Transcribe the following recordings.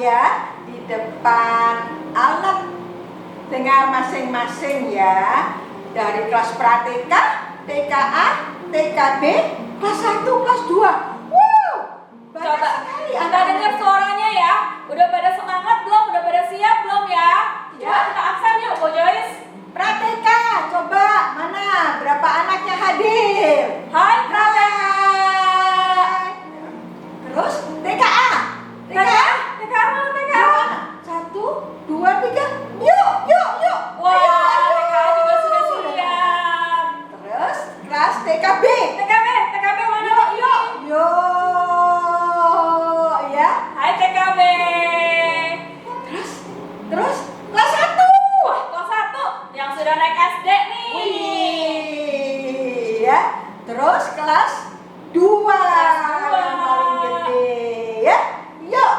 ya di depan alat dengar masing-masing ya. Dari kelas Pratika, TKA, TKB, kelas 1, kelas 2. Wow, banyak Coba sekali kita dengar suaranya ya. Udah pada semangat belum? Udah pada siap belum ya? Coba kita absen yuk, Bu Joyce. Pratika, coba mana berapa anaknya hadir? Hai Pratika. Terus TKA, TKA mana TKA? 1, 2, 3, yuk. Wah, Ayo. TKA juga sudah siap. Terus kelas TKB. TKB mana? Yuk ya. Hai TKB. Terus kelas 1. Wah, kelas 1 yang sudah naik SD nih. Wih, ya. Terus kelas 2 yang paling gede ya. Yuk.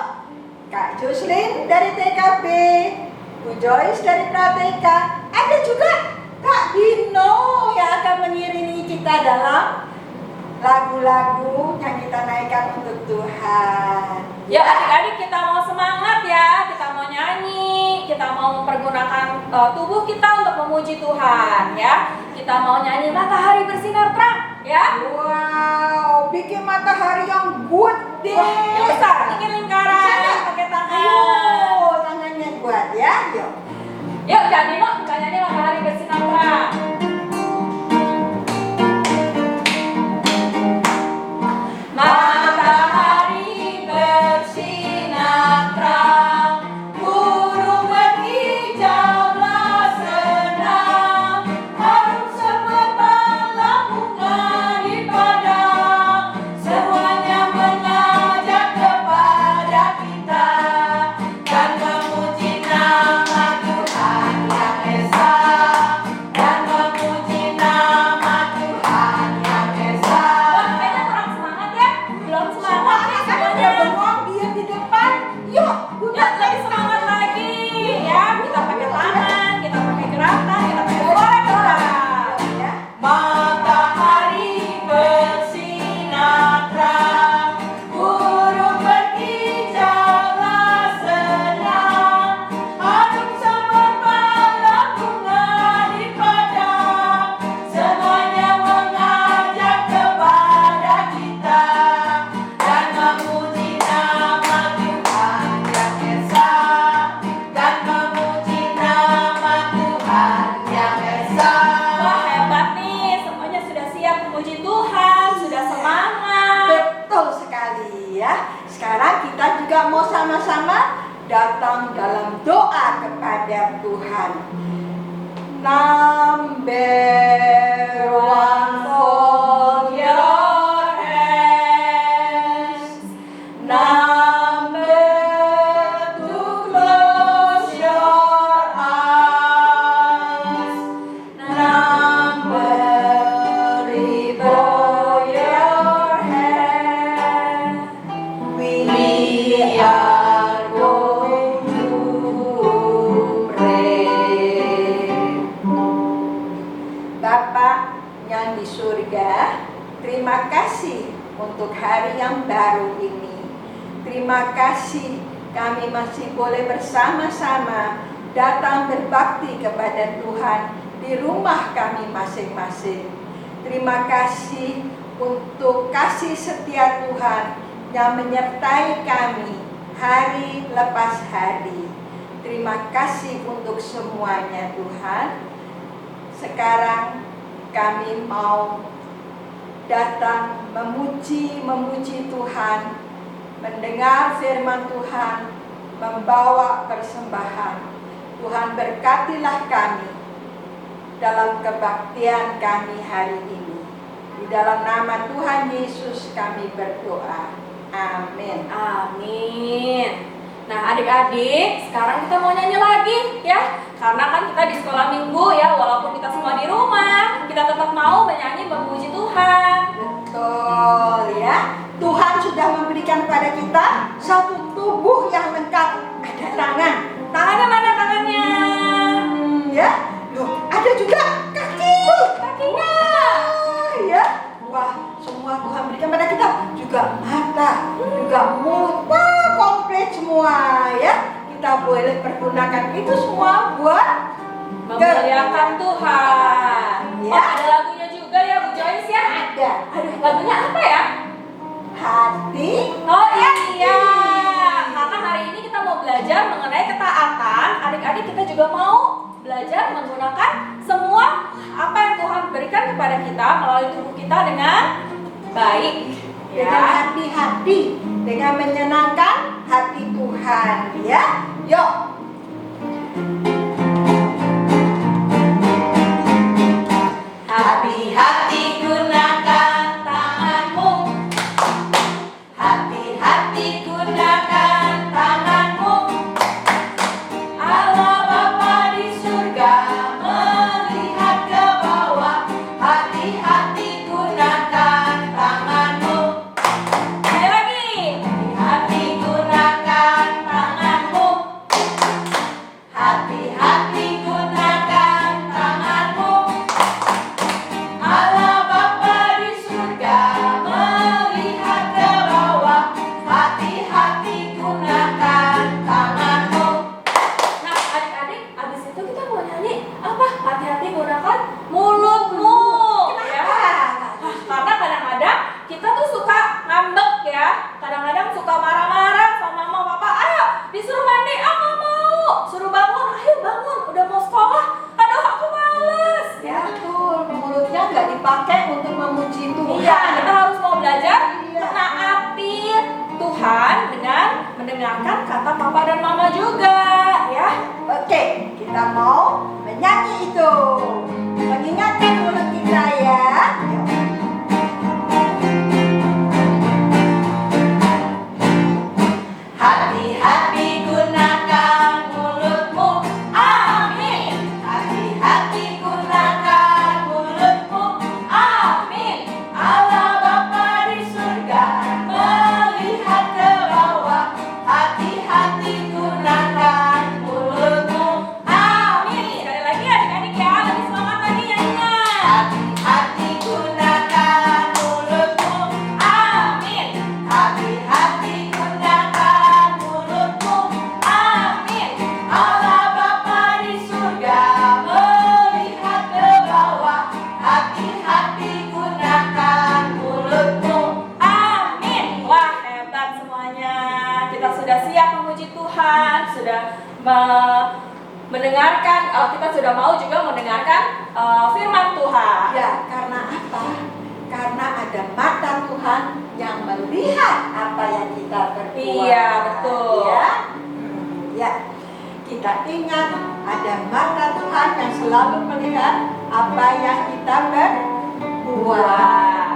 Kak Jocelyn dari TKB, Bu Joyce dari Pratika, ada juga Kak Dino yang akan mengiringi kita dalam lagu-lagu yang kita naikkan untuk Tuhan. Ya adik-adik, kita mau semangat ya, kita mau nyanyi, kita mau mempergunakan tubuh kita untuk memuji Tuhan ya. Kita mau nyanyi matahari bersinar terang ya. Wow, bikin matahari yang good deh. Yang besar, bikin lingkaran pakai tangan. Ayo, tangannya kuat ya. Yuk. Yuk jadi no, kita nyanyi matahari bersinar terang. Matahari bersinar terang, burung berkicaulah senang, harum semerbak bunga di padang, semuanya mengajak kepada kita dan memuji nama Tuhan yang esa, dan memuji nama Tuhan yang esa. Wah, kayaknya kurang semangat ya? Belum semangat nih Ada semuanya. bengong dia di depan. Yuk, Yuk lebih semangat lagi ya. Kita pakai tangan, kita pakai gerakan, kita pakai suara kita. Ya. Matahari bersinar terang, burung berkicaulah senang, harum semerbak bunga di padang, semuanya mengajak kepada kita dan memuji nama Tuhan yang esa, dan memuji nama Tuhan yang esa. Wah, hebat nih, semuanya sudah siap memuji Tuhan, sudah semangat. Betul sekali ya. Sekarang kita juga mau sama-sama datang dalam doa kepada Tuhan. Number one, fold your hands. Number two, close your eyes. Number three, bow your head. We are going to pray. Bapa yang di surga, terima kasih untuk hari yang baru ini. Terima kasih kami masih boleh bersama-sama datang berbakti kepada Tuhan di rumah kami masing-masing. Terima kasih untuk kasih setia Tuhan yang menyertai kami hari lepas hari. Terima kasih untuk semuanya Tuhan. Sekarang kami mau datang memuji Tuhan, mendengar firman Tuhan, membawa persembahan. Tuhan berkatilah kami dalam kebaktian kami hari ini. Di dalam nama Tuhan Yesus kami berdoa. Amin. Amin. Nah adik-adik, sekarang kita mau nyanyi lagi ya. Karena kan kita di sekolah minggu ya, walaupun kita semua di rumah, kita tetap mau menyanyi memuji Tuhan. Betul ya. Tuhan sudah memberikan pada kita satu tubuh yang lengkap. Ada tangan. Tangannya mana tangannya? Ya. Loh, ada juga kaki. Kakinya. Ya. Wah, semua Tuhan berikan pada kita. Juga mata, juga mulut. Wah, komplit semua ya. kita boleh pergunakan itu semua buat memuliakan Tuhan. Ya. Oh, ada lagunya juga ya Bu Joyce ya? ada Aduh, lagunya apa ya? hati. Oh iya, karena hari ini kita mau belajar mengenai ketaatan. Adik-adik kita juga mau belajar menggunakan semua apa yang Tuhan berikan kepada kita melalui tubuh kita dengan baik. Dengan Ya. hati-hati, dengan menyenangkan hati Tuhan, ya. Yuk. Hati-hati gunakan tanganmu. Hati-hati gunakan tanganmu. Allah Bapa di surga melihat ke bawah. Hati-hati gunakan tanganmu. Sekali lagi. Hati-hati gunakan tanganmu. Hati-hati gunakan tanganmu. Allah Bapa di surga melihat ke bawah. Hati-hati gunakan tanganmu. Nah, adik-adik, abis itu kita mau nyanyi apa? Hati-hati gunakan mulutmu. Ya. Karena kadang-kadang kita tuh suka ngambek ya. Kadang-kadang suka marah-marah sama mama papa. Ayo, disuruh mandi, nggak mau. Suruh bangun, ayo bangun. Udah mau sekolah. Aduh, aku males. Ya. Betul, mulutnya nggak dipakai untuk memuji Tuhan. Iya, kita harus mau belajar Iya. menaati Tuhan dengan mendengarkan kata papa dan mama juga, ya. Oke, kita mau menyanyi itu. Mengingatkan mulut kita ya. Yuk. Hati-hati gunakan mulutmu, amin. Hati-hati gunakan mulutmu, amin. Allah Bapa di surga melihat ke bawah. Hati-hati gunakan mulutmu, amin. Sekali lagi adik-adik ya, lebih semangat lagi nyanyinya. Hati-hati gunakan mulutmu, amin. Hati-hati gunakan mulutmu, amin. Allah Bapa di surga melihat ke bawah. Hati-hati gunakan mulutmu, amin. Wah, hebat semuanya. Kita sudah siap memuji Tuhan, sudah mendengarkan, kita sudah mau juga mendengarkan firman Tuhan. Ya, karena apa? Karena ada mata Tuhan yang melihat apa yang kita perbuat. Iya, betul. Ya. Ya. Kita ingat ada mata Tuhan yang selalu melihat apa yang kita perbuat.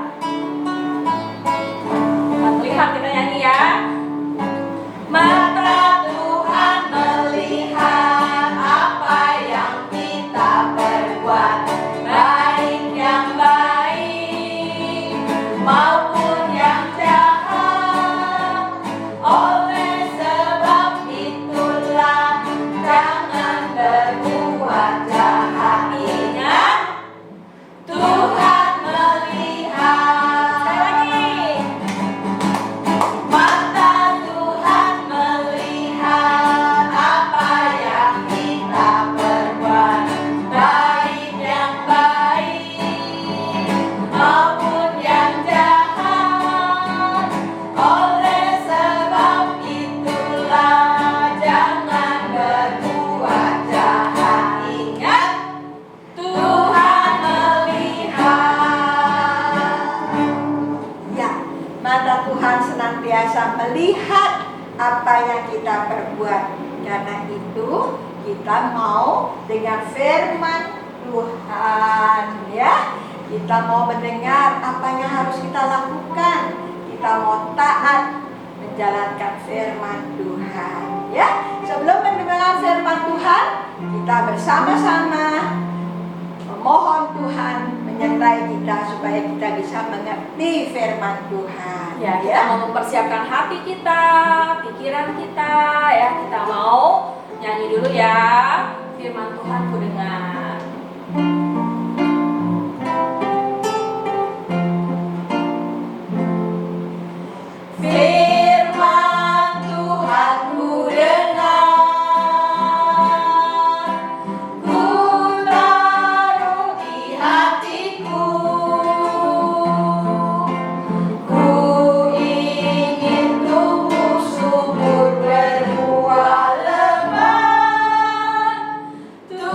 Lihat kita nyanyi ya. Mata Tuhan melihat apa yang kita perbuat, baik yang baik maupun yang jahat. Oleh sebab itulah jangan berbuat jahat. Ingat, Tuhan melihat. Sekali lagi. Mata Tuhan melihat apa yang kita perbuat, baik yang baik maupun yang jahat. Oleh sebab itulah jangan berbuat jahat. Ingat, Tuhan melihat. Ya, mata Tuhan senantiasa melihat apa yang kita perbuat. Karena itu kita mau dengan firman Tuhan, ya. Kita mau mendengar apa yang harus kita lakukan. Kita mau taat menjalankan firman Tuhan, ya. Sebelum mendengar firman Tuhan, kita bersama-sama memohon Tuhan menyertai kita supaya kita bisa mengerti firman Tuhan. Ya, kita mau mempersiapkan hati kita, pikiran kita, ya. Kita mau nyanyi dulu ya. Firman Tuhan ku dengar. Firman Tuhan ku dengar.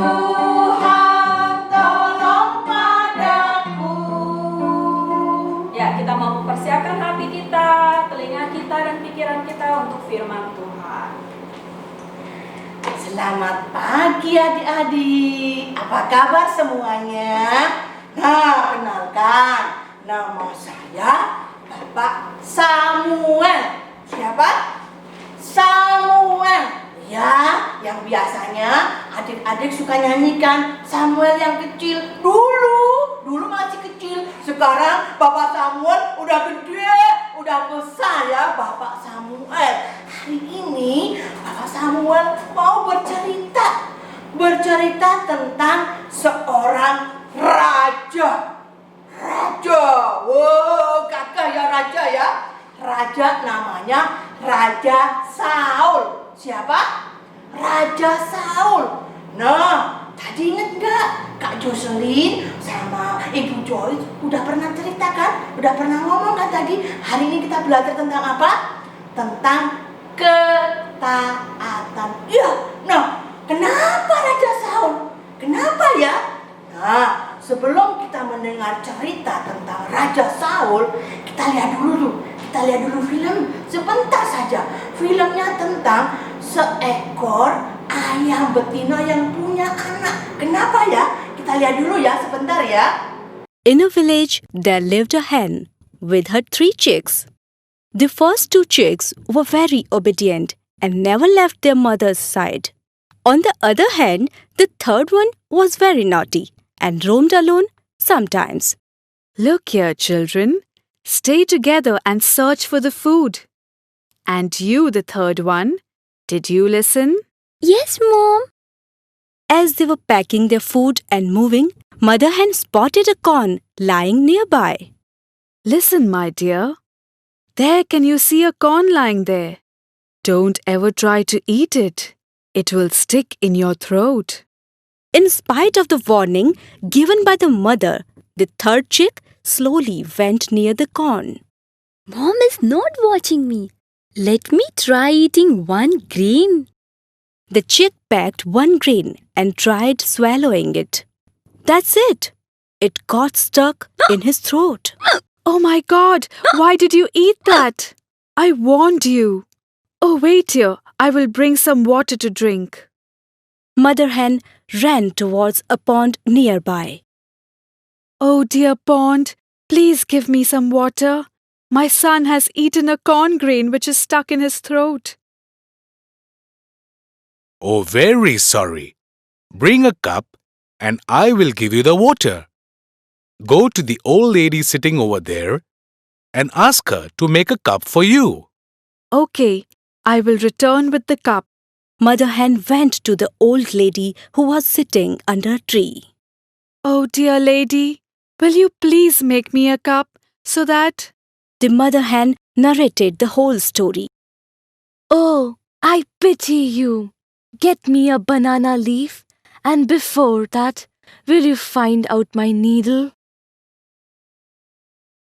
Tuhan tolong padaku. Ya, kita mau mempersiapkan hati kita, telinga kita, dan pikiran kita untuk firman Tuhan. Selamat pagi adik-adik. Apa kabar semuanya? Nah, kenalkan, nama saya Bapak Samuel. Siapa? Samuel. Ya, yang biasanya adik-adik suka nyanyikan Samuel yang kecil. Dulu masih kecil. Sekarang Bapak Samuel udah gede, udah besar ya Bapak Samuel. Hari ini Bapak Samuel mau bercerita tentang seorang raja. Wow, kakak ya raja ya. Raja namanya Raja Saul. Siapa? Raja Saul. Nah, tadi inget gak Kak Jocelyn sama Ibu Joyce udah pernah cerita kan? Udah pernah ngomong kan tadi? Hari ini kita belajar tentang apa? Tentang ketaatan. Ya, nah kenapa Raja Saul? Kenapa ya? Nah, sebelum kita mendengar cerita tentang Raja Saul, kita lihat dulu film sebentar saja. Filmnya tentang seekor ayam betina yang punya anak. Kenapa ya? Kita lihat dulu ya sebentar ya. In a village, there lived a hen with her 3 chicks. The first 2 chicks were very obedient and never left their mother's side. On the other hand, the third one was very naughty and roamed alone sometimes. Look here, children. Stay together and search for the food. And you, the third one, did you listen? Yes, Mom. As they were packing their food and moving, Mother Hen spotted a corn lying nearby. Listen, my dear. There, can you see a corn lying there? Don't ever try to eat it. It will stick in your throat. In spite of the warning given by the mother, the third chick slowly went near the corn. Mom is not watching me. Let me try eating one grain. The chick pecked one grain and tried swallowing it. That's it. It got stuck in his throat. Oh my God, why did you eat that? I warned you. Oh, wait here. I will bring some water to drink. Mother Hen ran towards a pond nearby. Oh, dear pond, please give me some water. My son has eaten a corn grain which is stuck in his throat. Oh, very sorry. Bring a cup and I will give you the water. Go to the old lady sitting over there and ask her to make a cup for you. Okay, I will return with the cup. Mother Hen went to the old lady who was sitting under a tree. Oh, dear lady, will you please make me a cup so that... The mother hen narrated the whole story. Oh, I pity you. Get me a banana leaf, and before that, will you find out my needle?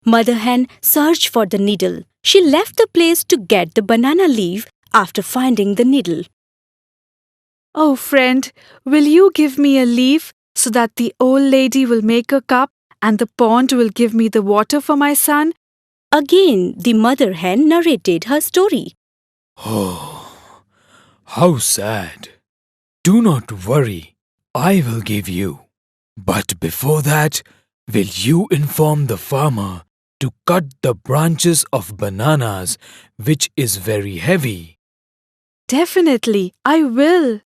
Mother Hen searched for the needle. She left the place to get the banana leaf after finding the needle. Oh, friend, will you give me a leaf so that the old lady will make a cup and the pond will give me the water for my son? Again, the mother hen narrated her story. Oh, how sad. Do not worry, I will give you. But before that, will you inform the farmer to cut the branches of bananas, which is very heavy? Definitely, I will.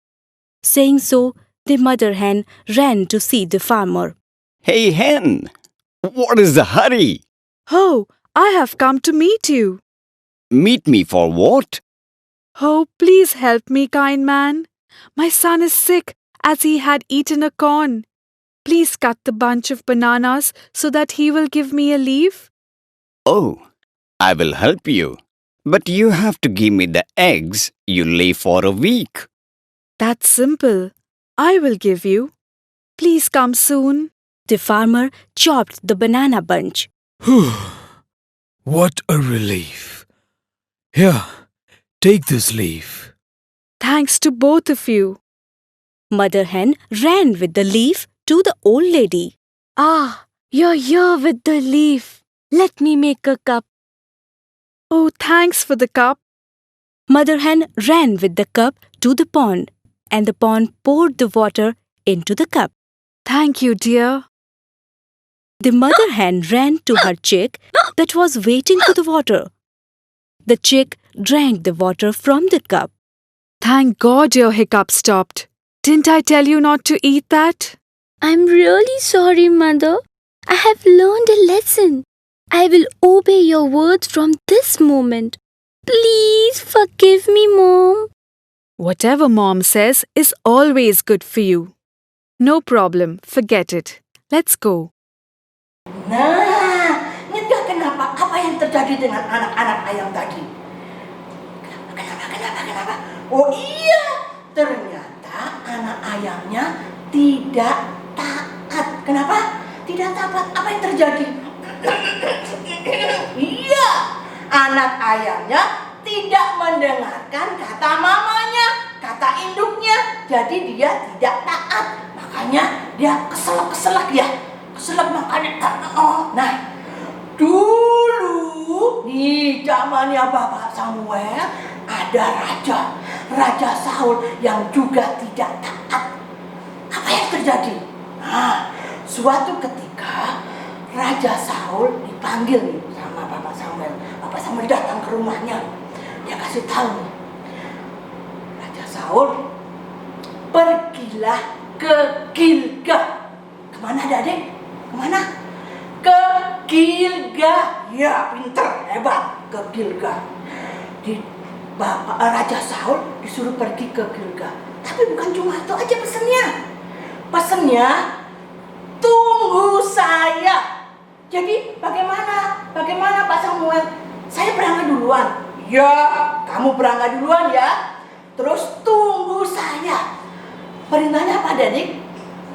Saying so, the mother hen ran to see the farmer. Hey hen, what is the hurry? Oh, I have come to meet you. Meet me for what? Oh, please help me, kind man. My son is sick as he had eaten a corn. Please cut the bunch of bananas so that he will give me a leaf. Oh, I will help you. But you have to give me the eggs you lay for a week. That's simple. I will give you. Please come soon. The farmer chopped the banana bunch. What a relief. Here, take this leaf. Thanks to both of you. Mother hen ran with the leaf to the old lady. Ah, you're here with the leaf. Let me make a cup. Oh, thanks for the cup. Mother hen ran with the cup to the pond, and the pond poured the water into the cup. Thank you, dear. The mother hen ran to her chick that was waiting for the water. The chick drank the water from the cup. Thank God your hiccup stopped. Didn't I tell you not to eat that? I'm really sorry, Mother. I have learned a lesson. I will obey your words from this moment. Please forgive me, Mom. Whatever Mom says is always good for you. No problem, forget it. Let's go. Nah, ingat gak kenapa? Apa yang terjadi dengan anak-anak ayam tadi? Kenapa? Oh iya, ternyata anak ayamnya tidak taat. Kenapa? Tidak taat. Apa yang terjadi? Iya, anak ayamnya tidak mendengarkan kata mamanya, kata induknya. Jadi dia tidak taat. Makanya dia keselak ya. Keselak makanya. Nah, dulu di zamannya Bapak Samuel ada Raja Saul yang juga tidak taat. Apa yang terjadi? Nah, suatu ketika Raja Saul dipanggil nih sama Bapak Samuel. Bapak Samuel datang ke rumahnya. Dia kasih tahu nih, Raja Saul, pergilah ke Gilgal. Kemana adik? Kemana? Ke Gilgal. Ya, pinter, hebat. Ke Gilgal. Raja Saul disuruh pergi ke Gilgal. Tapi bukan cuma itu aja pesennya. Pesennya, tunggu saya. Jadi bagaimana Pak Samuel? Saya berangkat duluan. Ya, kamu berangkat duluan ya. Terus tunggu saya. Perintahnya apa, Adik?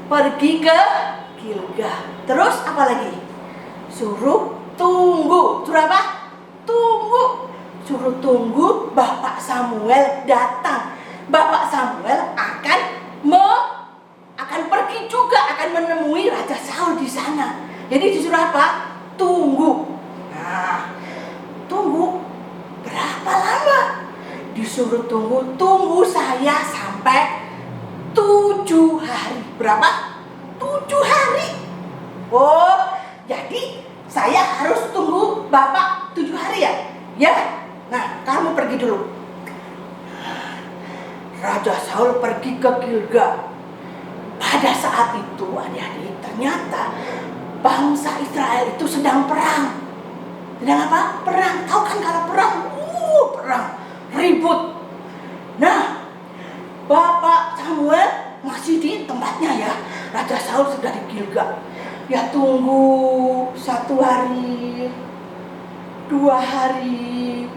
Pergi ke Gilgal. Terus apa lagi? Suruh tunggu. Suruh apa? Tunggu. Suruh tunggu Bapak Samuel datang. Bapak Samuel akan pergi juga, akan menemui Raja Saul di sana. Jadi disuruh apa? Tunggu. Nah, tunggu berapa lama? Disuruh tunggu saya sampai 7 hari. Berapa? 7 hari. Oh, jadi saya harus tunggu Bapak 7 hari ya? Ya. Nah, kamu pergi dulu. Raja Saul pergi ke Gilgal. Pada saat itu, adik-adik, ternyata bangsa Israel itu sedang perang. Sedang apa? Perang. Tahu kan kalau perang? Perang. Ribut. Nah, Bapak Samuel masih di tempatnya ya. Raja Saul sudah di Gilgal. Ya tunggu 1 hari, 2 hari,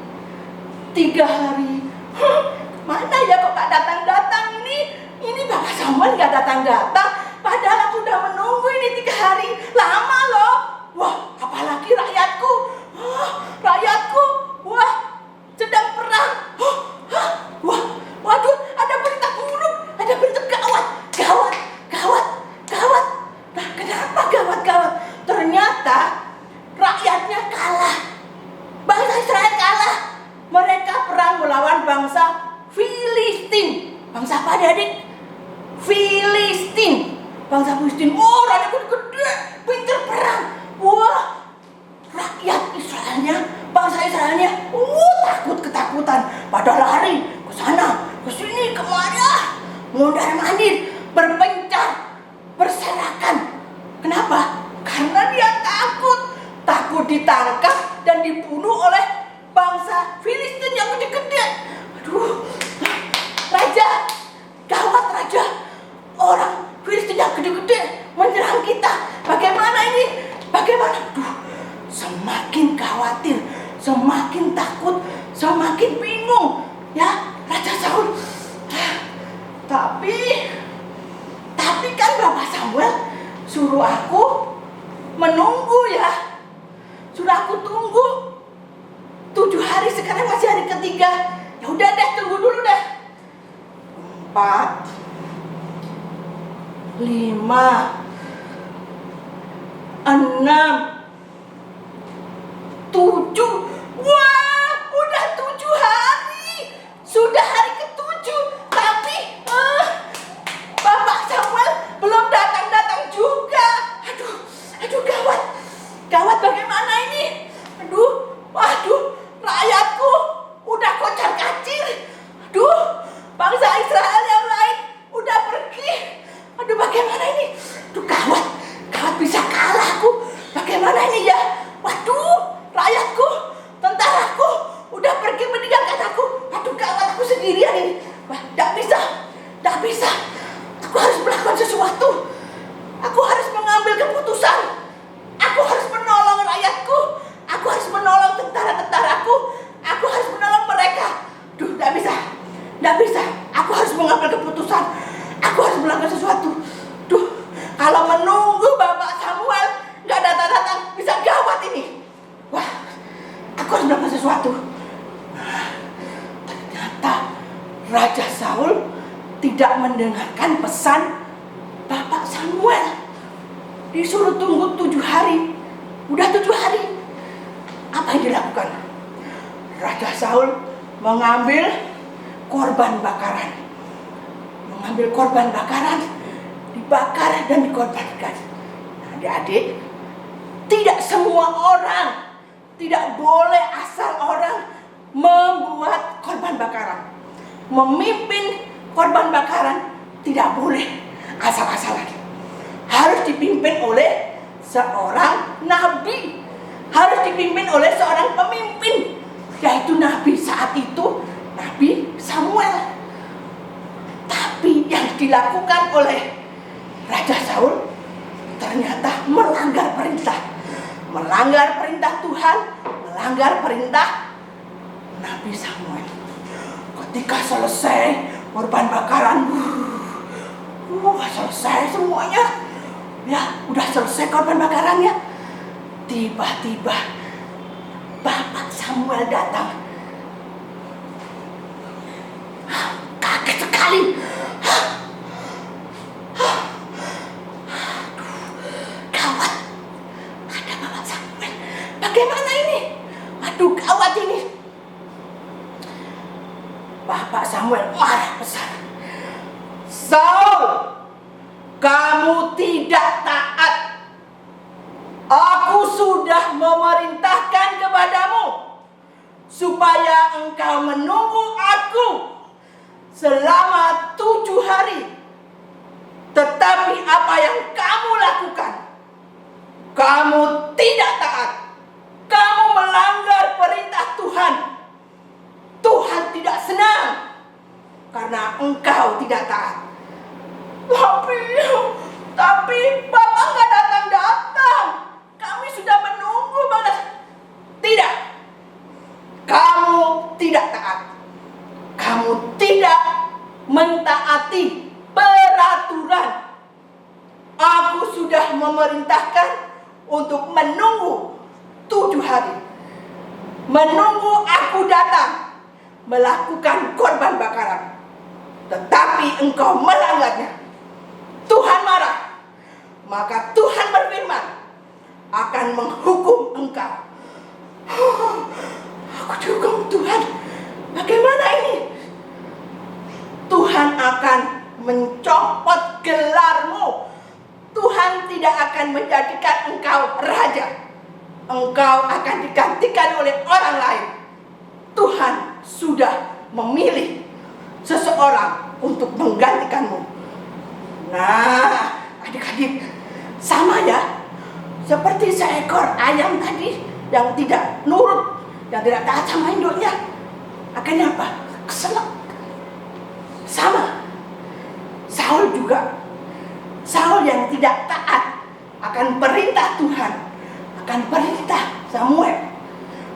3 hari. Mana ya kok gak datang-datang ini? Ini Bapak Samuel gak datang-datang. Padahal aku sudah menunggu ini 3 hari. Lama loh. Wah, apalagi rakyatku. Rakyatku. Wah, sedang perang. Wah, waduh, ada berita buruk. Ada berita gawat. Nah, kenapa gawat? Ternyata rakyatnya kalah. Bangsa Israel kalah. Mereka perang melawan bangsa Filistin. Bangsa apa adik? Filistin. Bangsa Filistin. Oh, raja gede, pinter perang. Wah, rakyat Israelnya, bangsa Israelnya, ketakutan. Pada lari ke sana, ke sini, kemana? Mondar-mandir, berpencar, berserakan. Kenapa? Karena dia takut ditangkap dan dibunuh oleh bangsa Filistin yang gede-gede. Aduh, raja, gawat raja. Orang Filistin yang gede-gede menyerang kita. Bagaimana ini? Aduh, semakin khawatir, semakin takut, semakin bingung. Ya, Raja Saul. Tapi kan Bapak Samuel suruh aku menunggu ya. Suruh aku tunggu 7 hari, sekarang masih hari ketiga. Ya udah deh, tunggu dulu deh. 4, 5, 6, 7. Wah, udah 7 hari. Sudah hari ke-7. Tapi Bapak Samuel belum datang-datang juga. Aduh gawat. Gawat bagaimana ini? Waduh, rakyatku udah kocar-kacir. Bangsa Israel yang lain udah pergi. Bagaimana ini? Gawat bisa kalah aku. Bagaimana ini ya? Waduh, rakyatku, tentaraku udah pergi meninggalkan aku. Gawat, aku sendirian ini. Wah, gak bisa. Aku harus melakukan sesuatu. Aku harus mengambil keputusan. Aku harus menolong rakyatku. Aku harus menolong tentara-tentaraku. Aku harus menolong mereka. Gak bisa. Aku harus mengambil keputusan. Aku harus melakukan sesuatu. Kalau menunggu Bapak Samuel gak datang-datang, bisa gawat ini. Wah, aku harus melakukan sesuatu. Ternyata Raja Saul tidak mendengarkan pesan Bapak Samuel. Disuruh tunggu 7 hari. Udah 7 hari. Apa yang dilakukan? Raja Saul mengambil korban bakaran. Dibakar dan dikorbankan. Adik-adik, tidak semua orang, tidak boleh asal orang membuat korban bakaran. Memimpin korban bakaran tidak boleh asal-asalan. Harus dipimpin oleh seorang nabi. Harus dipimpin oleh seorang pemimpin, yaitu nabi saat itu, Nabi Samuel. Tapi yang dilakukan oleh Raja Saul ternyata melanggar perintah Tuhan, melanggar perintah Nabi Samuel. Ketika selesai korban bakaran, selesai semuanya. Ya, udah selesai korban bakarannya. Tiba-tiba Bapak Samuel datang. Kaget sekali. Gawat. Ada Bapak Samuel. Bagaimana ini? Gawat ini. Bapak Samuel marah besar. Saul, kamu tidak taat. Aku sudah memerintahkan kepadamu supaya engkau menunggu aku selama 7 hari. Tetapi apa yang kamu lakukan? Kamu tidak taat. Kamu melanggar perintah Tuhan. Tuhan tidak senang karena engkau tidak taat. Tapi Bapak nggak datang-datang. Kami sudah menunggu banget. Tidak. Kamu tidak taat. Kamu tidak mentaati peraturan. Aku sudah memerintahkan untuk menunggu 7 hari. Menunggu aku datang melakukan korban bakaran. Tetapi engkau melanggarnya. Tuhan marah. Maka Tuhan berfirman, akan menghukum engkau. Aku dihukum Tuhan. Bagaimana ini? Tuhan akan mencopot gelarmu. Tuhan tidak akan menjadikan engkau raja. Engkau akan digantikan oleh orang lain. Tuhan sudah memilih seseorang untuk menggantikanmu. Nah, adik-adik, sama ya, seperti seekor ayam tadi yang tidak nurut, yang tidak taat sama induknya. Akhirnya apa? Keselak. Sama. Saul juga. Saul yang tidak taat akan perintah Tuhan, akan perintah Samuel,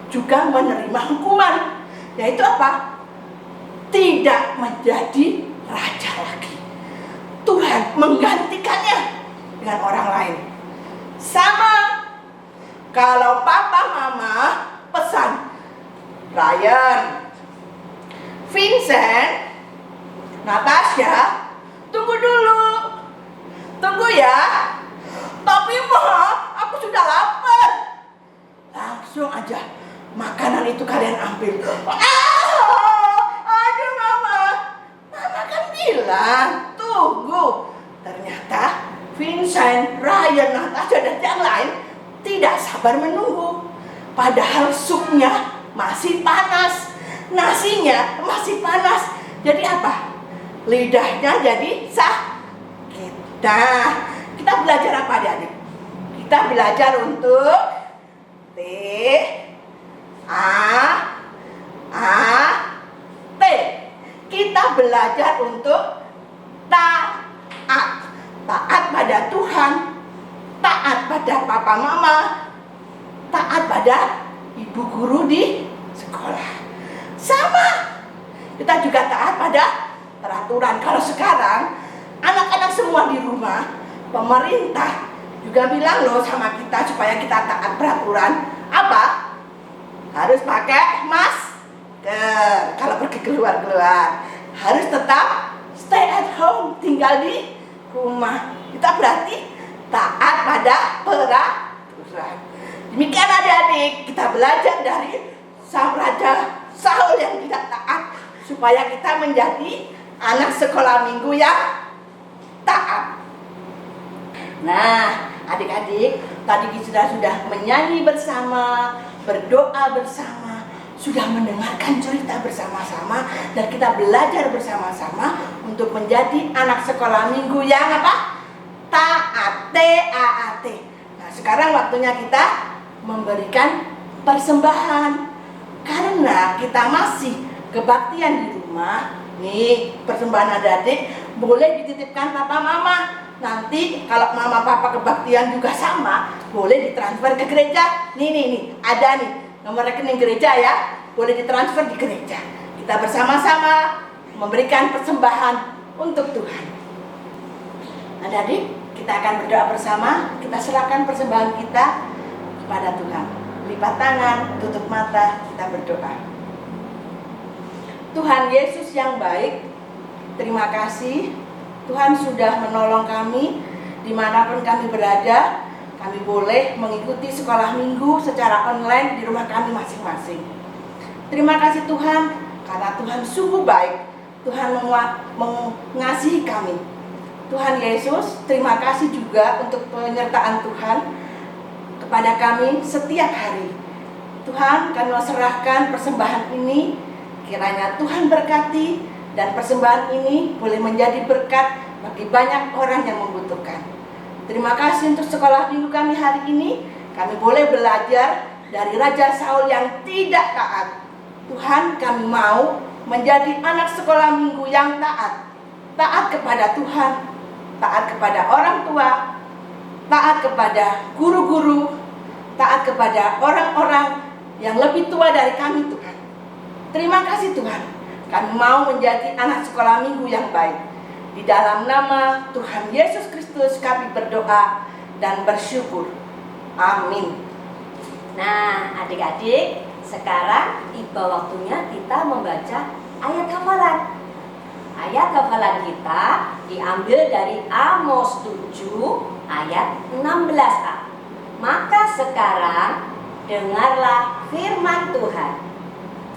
juga menerima hukuman, yaitu apa? Tidak menjadi raja lagi. Tuhan menggantikannya dengan orang lain. Sama. Kalau papa mama pesan, Ryan, Vincent, Natasha, tunggu dulu. Tunggu ya. Tapi Ma, aku sudah lapar. Langsung aja makanan itu kalian ambil. Aduh Mama. Mama kan bilang tunggu. Ternyata Vincent, Ryan, Natasha dan yang lain tidak sabar menunggu. Padahal supnya masih panas, nasinya masih panas. Jadi apa? Lidahnya jadi sakit. Nah, kita belajar apa adik-adik? Kita belajar untuk T A T. Kita belajar untuk taat. Taat pada Tuhan, taat pada papa mama, taat pada ibu guru di sekolah. Sama. Kita juga taat pada peraturan. Kalau sekarang anak-anak semua di rumah, pemerintah juga bilang loh sama kita supaya kita taat peraturan. Apa? Harus pakai masker. Kalau pergi keluar-keluar harus tetap stay at home, tinggal di rumah. Kita berarti taat pada peraturan. Demikian adik-adik, kita belajar dari sang Raja Saul yang tidak taat supaya kita menjadi anak sekolah minggu yang taat. Nah, adik-adik, tadi kita sudah menyanyi bersama, berdoa bersama, sudah mendengarkan cerita bersama-sama, dan kita belajar bersama-sama untuk menjadi anak sekolah minggu yang apa? Taat, T-A-A-T. Nah, sekarang waktunya kita memberikan persembahan. Karena kita masih kebaktian di rumah, nih persembahan adik-adik boleh dititipkan papa mama. Nanti kalau mama papa kebaktian juga sama, boleh ditransfer ke gereja. Nih, ada nih nomor rekening gereja ya, boleh ditransfer di gereja. Kita bersama-sama memberikan persembahan untuk Tuhan. Adik-adik, kita akan berdoa bersama. Kita serahkan persembahan kita kepada Tuhan. Lipat tangan, tutup mata, kita berdoa. Tuhan Yesus yang baik, terima kasih Tuhan sudah menolong kami dimanapun kami berada. Kami boleh mengikuti sekolah minggu secara online di rumah kami masing-masing. Terima kasih Tuhan, karena Tuhan sungguh baik. Tuhan mengasihi kami. Tuhan Yesus, terima kasih juga untuk penyertaan Tuhan kepada kami setiap hari. Tuhan, kami mau serahkan persembahan ini. Kiranya Tuhan berkati dan persembahan ini boleh menjadi berkat bagi banyak orang yang membutuhkan. Terima kasih untuk sekolah minggu kami hari ini. Kami boleh belajar dari Raja Saul yang tidak taat. Tuhan, kami mau menjadi anak sekolah minggu yang taat. Taat kepada Tuhan, taat kepada orang tua, taat kepada guru-guru, taat kepada orang-orang yang lebih tua dari kami Tuhan. Terima kasih Tuhan, kami mau menjadi anak sekolah minggu yang baik. Di dalam nama Tuhan Yesus Kristus kami berdoa dan bersyukur. Amin. Nah, adik-adik, sekarang tiba waktunya kita membaca ayat hafalan. Ayat hafalan kita diambil dari Amos 7 ayat 16a. Maka sekarang dengarlah firman Tuhan.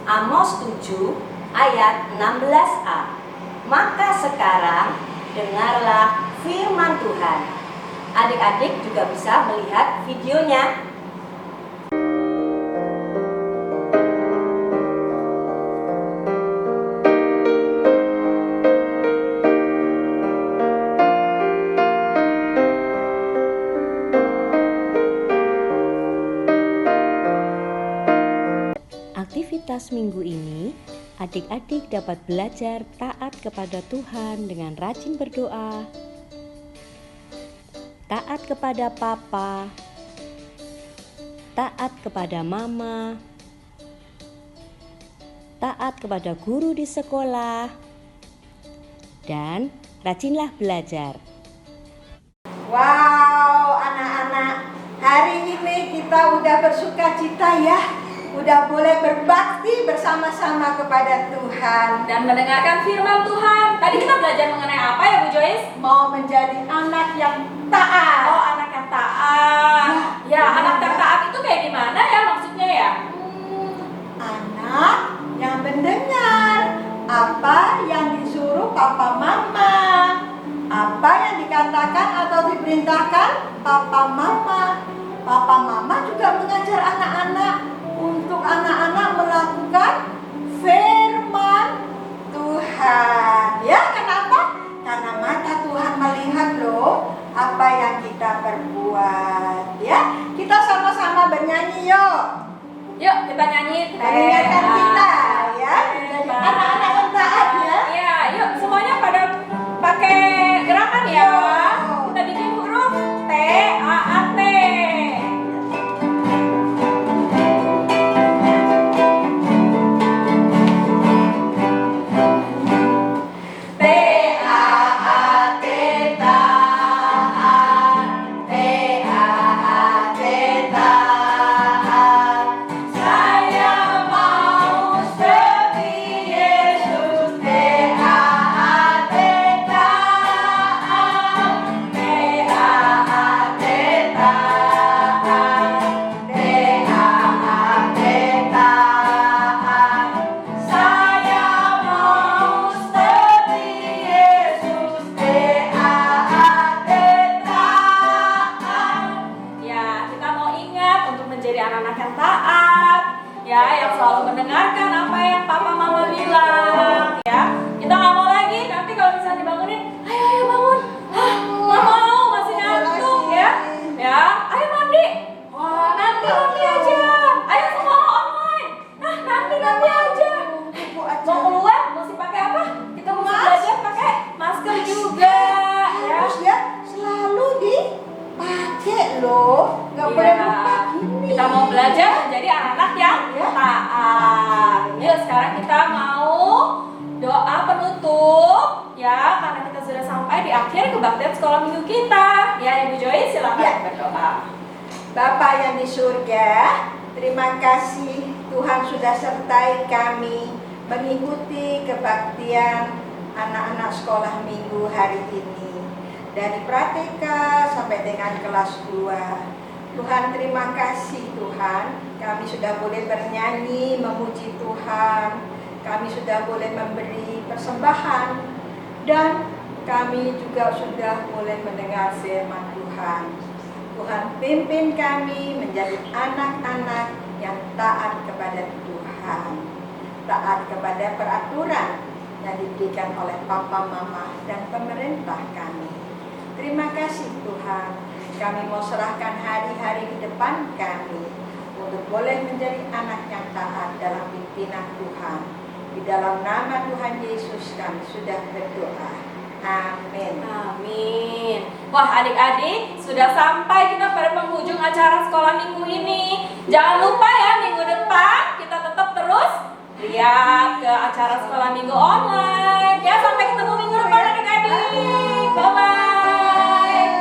Amos 7 ayat 16a. Maka sekarang dengarlah firman Tuhan. Adik-adik juga bisa melihat videonya. Aktivitas minggu ini, adik-adik dapat belajar taat kepada Tuhan dengan rajin berdoa, taat kepada papa, taat kepada mama, taat kepada guru di sekolah, dan rajinlah belajar. Wow, anak-anak, hari ini kita udah bersuka cita ya. udah boleh berbakti bersama-sama kepada Tuhan. Dan mendengarkan firman Tuhan. Tadi kita belajar mengenai apa ya Bu Joyce? Mau menjadi anak yang taat. Oh, anak yang taat. Ya, anak yang taat itu kayak gimana ya maksudnya ya? Anak yang mendengar apa yang disuruh papa mama, apa yang dikatakan atau diperintahkan papa mama. Papa mama juga mengajar anak-anak untuk anak-anak melakukan firman Tuhan. Ya, kenapa? Karena mata Tuhan melihat loh apa yang kita perbuat. Ya, kita sama-sama bernyanyi yuk. Yuk kita nyanyi. Mengingatkan kita ya, menjadi anak-anak yang taat ya. Iya, yuk semuanya pada pakai gerakan ya. Kita bikin huruf T A A T. Kita mau belajar menjadi anak-anak yang taat. Yuk sekarang kita mau doa penutup ya, karena kita sudah sampai di akhir kebaktian sekolah minggu kita. Ya Ibu Joy silakan berdoa. Bapa yang di surga, terima kasih Tuhan sudah sertai kami mengikuti kebaktian anak-anak sekolah minggu hari ini. Dari pratika sampai dengan kelas 2. Tuhan terima kasih Tuhan, kami sudah boleh bernyanyi, memuji Tuhan, kami sudah boleh memberi persembahan, dan kami juga sudah boleh mendengar firman Tuhan. Tuhan pimpin kami menjadi anak-anak yang taat kepada Tuhan, taat kepada peraturan yang diberikan oleh papa, mama, dan pemerintah kami. Terima kasih Tuhan. Kami mau serahkan hari-hari di depan kami untuk boleh menjadi anak yang taat dalam pimpinan Tuhan. Di dalam nama Tuhan Yesus kami sudah berdoa. Amin. Amin. Wah adik-adik, sudah sampai kita pada penghujung acara sekolah minggu ini. Jangan lupa ya, minggu depan kita tetap terus lihat ke acara sekolah minggu online. Ya, sampai ketemu minggu depan adik-adik. Bye-bye.